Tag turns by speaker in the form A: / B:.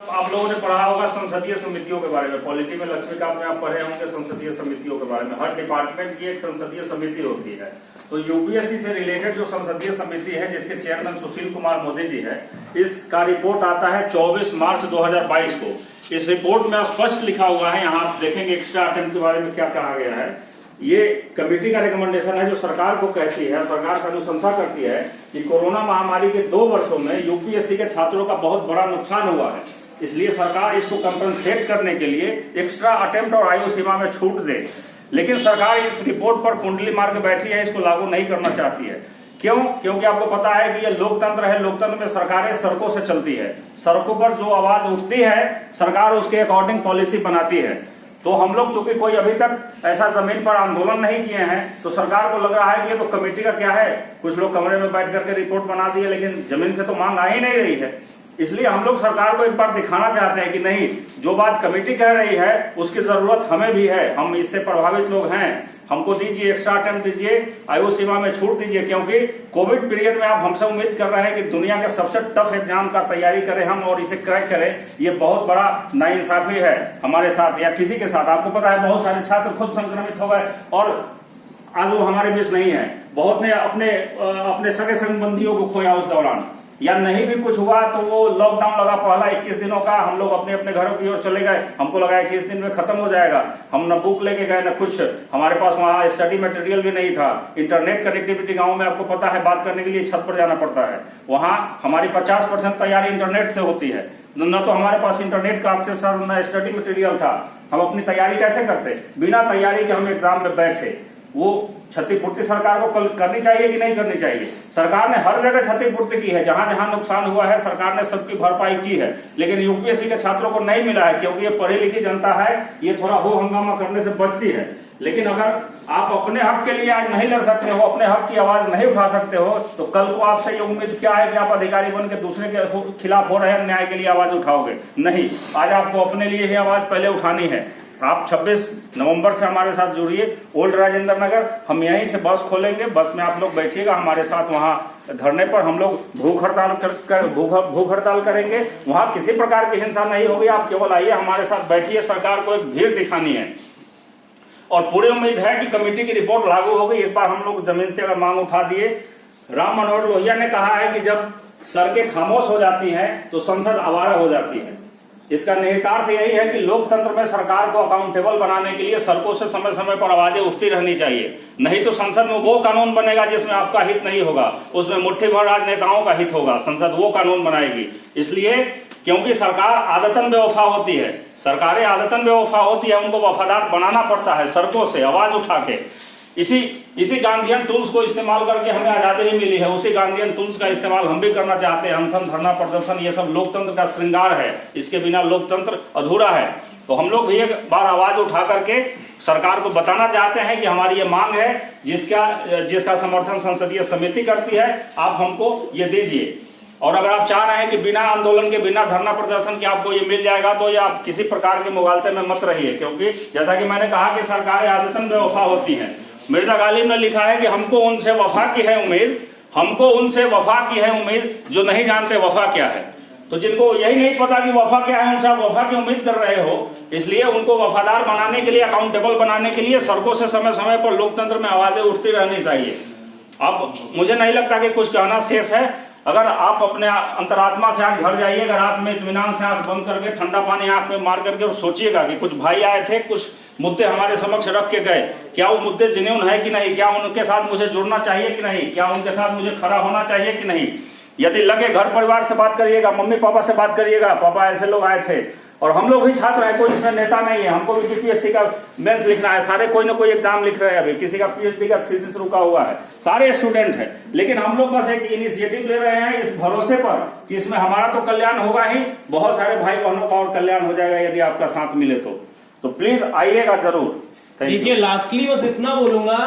A: आप लोगों ने पढ़ा होगा संसदीय समितियों के बारे में, पॉलिटी में लक्ष्मीकांत में आप पढ़े होंगे संसदीय समितियों के बारे में। हर डिपार्टमेंट की एक संसदीय समिति होती है। तो यूपीएससी से रिलेटेड जो संसदीय समिति है जिसके चेयरमैन सुशील कुमार मोदी जी है, इसका रिपोर्ट आता है 24 मार्च 2022 को। इस रिपोर्ट में स्पष्ट लिखा हुआ है, यहाँ आप देखेंगे एक्स्ट्रा अटेम्प्ट के बारे में क्या कहा गया है। ये कमेटी का रिकमेंडेशन है जो सरकार को कहती है, सरकार से अनुशंसा करती है कि कोरोना महामारी के 2 वर्षों में यूपीएससी के छात्रों का बहुत बड़ा नुकसान हुआ है, इसलिए सरकार इसको कंपनसेट करने के लिए एक्स्ट्रा अटेम्प्ट और आयु सीमा में छूट दे। लेकिन सरकार इस रिपोर्ट पर कुंडली मार के बैठी है, इसको लागू नहीं करना चाहती है। क्यों? क्योंकि आपको पता है कि ये लोकतंत्र है, लोकतंत्र में सरकारें सड़कों से चलती है, सड़कों पर जो आवाज उठती है सरकार उसके अकॉर्डिंग पॉलिसी बनाती है। तो हम लोग चूंकि कोई अभी तक ऐसा जमीन पर आंदोलन नहीं किए हैं, तो सरकार को लग रहा है कि ये तो कमेटी का क्या है, कुछ लोग कमरे में बैठ करके रिपोर्ट बना दिए, लेकिन जमीन से तो मांग आ ही नहीं रही है। इसलिए हम लोग सरकार को एक बार दिखाना चाहते हैं कि नहीं, जो बात कमेटी कह रही है उसकी जरूरत हमें भी है, हम इससे प्रभावित लोग हैं, हमको दीजिए, एक्स्ट्रा अटेम्प्ट दीजिए, आयु सीमा में छूट दीजिए। क्योंकि कोविड पीरियड में आप हमसे उम्मीद कर रहे हैं कि दुनिया के सबसे टफ एग्जाम का तैयारी करें हम और इसे क्रैक करें, ये बहुत बड़ा नाइंसाफी है हमारे साथ या किसी के साथ। आपको पता है बहुत सारे छात्र खुद संक्रमित हो गए और आज वो हमारे बीच नहीं है। बहुत ने अपने सगे संबंधियों को खोया उस दौरान, या नहीं भी कुछ हुआ तो वो लॉकडाउन लगा पहला 21 दिनों का, हम लोग अपने अपने घरों की ओर चले गए। हमको लगा 21 दिन में खत्म हो जाएगा, हम न बुक लेके गए न कुछ, हमारे पास वहाँ स्टडी मटेरियल भी नहीं था। इंटरनेट कनेक्टिविटी गांव में आपको पता है बात करने के लिए छत पर जाना पड़ता है, वहाँ हमारी 50% तैयारी इंटरनेट से होती है, न तो हमारे पास इंटरनेट का एक्सेस था न स्टडी मटेरियल था। हम अपनी तैयारी कैसे करते? बिना तैयारी के हम एग्जाम में बैठे। वो क्षतिपूर्ति सरकार को करनी चाहिए कि नहीं करनी चाहिए? सरकार ने हर जगह क्षतिपूर्ति की है, जहां जहां नुकसान हुआ है सरकार ने सबकी भरपाई की है, लेकिन यूपीएससी के छात्रों को नहीं मिला है क्योंकि ये पढ़ी लिखी जनता है, ये थोड़ा हो हंगामा करने से बचती है। लेकिन अगर आप अपने हक के लिए आज नहीं लड़ सकते हो, अपने हक की आवाज नहीं उठा सकते हो, तो कल को आपसे ये उम्मीद क्या है कि आप अधिकारी बन के दूसरे के खिलाफ हो रहे अन्याय के लिए आवाज उठाओगे? नहीं, आज आपको अपने लिए ही आवाज पहले उठानी है। आप 26 नवंबर से हमारे साथ जुड़िए, ओल्ड राजेंद्र नगर, हम यहीं से बस खोलेंगे, बस में आप लोग बैठिएगा हमारे साथ। वहाँ धरने पर हम लोग भूख हड़ताल करेंगे, वहाँ किसी प्रकार की हिंसा नहीं होगी। आप केवल आइए, हमारे साथ बैठिए, सरकार को एक भीड़ दिखानी है और पूरी उम्मीद है कि कमेटी की रिपोर्ट लागू होगी। एक बार हम लोग जमीन से अगर मांग उठा दिए। राम मनोहर लोहिया ने कहा है कि जब सड़कें खामोश हो जाती हैं तो संसद आवारा हो जाती है। इसका निहितार्थ यही है कि लोकतंत्र में सरकार को अकाउंटेबल बनाने के लिए सड़कों से समय समय पर आवाजें उठती रहनी चाहिए। नहीं तो संसद में वो कानून बनेगा जिसमें आपका हित नहीं होगा, उसमें मुट्ठी भर राजनेताओं का हित होगा, संसद वो कानून बनाएगी। इसलिए क्योंकि सरकार आदतन बेवफा होती है, सरकारें आदतन बेवफा होती है, उनको वफादार बनाना पड़ता है सड़कों से आवाज उठा के। इसी गांधीयन टूल्स को इस्तेमाल करके हमें आजादी भी मिली है, उसी गांधीयन टूल्स का इस्तेमाल हम भी करना चाहते हैं। अनशन, धरना, प्रदर्शन, ये सब लोकतंत्र का श्रृंगार है, इसके बिना लोकतंत्र अधूरा है। तो हम लोग भी एक बार आवाज उठा करके सरकार को बताना चाहते हैं कि हमारी ये मांग है जिसका समर्थन संसदीय समिति करती है, आप हमको ये दीजिए। और अगर आप चाह रहे हैं कि बिना आंदोलन के, बिना धरना प्रदर्शन के आपको ये मिल जाएगा, तो ये आप किसी प्रकार के मुगालते में मत रहिए, क्योंकि जैसा कि मैंने कहा कि सरकारें आदतन बेवफा होती हैं। मिर्जा गालिब ने लिखा है कि हमको उनसे वफा की है उम्मीद, हमको उनसे वफा की है उम्मीद जो नहीं जानते वफा क्या है। तो जिनको यही नहीं पता कि वफा क्या है, उनसे आप वफा की उम्मीद कर रहे हो, इसलिए उनको वफादार बनाने के लिए, अकाउंटेबल बनाने के लिए सड़कों से समय समय पर लोकतंत्र में आवाजें उठती रहनी चाहिए। अब मुझे नहीं लगता कि कुछ कहना शेष है। अगर आप अपने अंतरात्मा से आग घर जाइएगा, रात में इत्मीनान से आंख बंद करके ठंडा पानी आंख में मार करके और सोचिएगा कि कुछ भाई आए थे, कुछ मुद्दे हमारे समक्ष रख के गए, क्या वो मुद्दे जेन्युइन है कि नहीं, क्या उनके साथ मुझे जुड़ना चाहिए कि नहीं, क्या उनके साथ मुझे खड़ा होना चाहिए कि नहीं। यदि लगे घर परिवार से बात करिएगा, मम्मी पापा से बात करिएगा, पापा ऐसे लोग आए थे। और हम लोग भी छात्र हैं, कोई इसमें नेता नहीं है, हमको भी यूपीएससी का मेंस लिखना है, सारे कोई ना कोई एग्जाम लिख रहे हैं, अभी किसी का पीएचडी का थीसिस रुका हुआ है, सारे स्टूडेंट हैं। लेकिन हम लोग बस एक इनिशिएटिव ले रहे हैं इस भरोसे पर कि इसमें हमारा तो कल्याण होगा ही, बहुत सारे भाई बहनों का और कल्याण हो जाएगा यदि आपका साथ मिले तो प्लीज आइएगा जरूर।
B: देखिए, लास्टली बस इतना बोलूंगा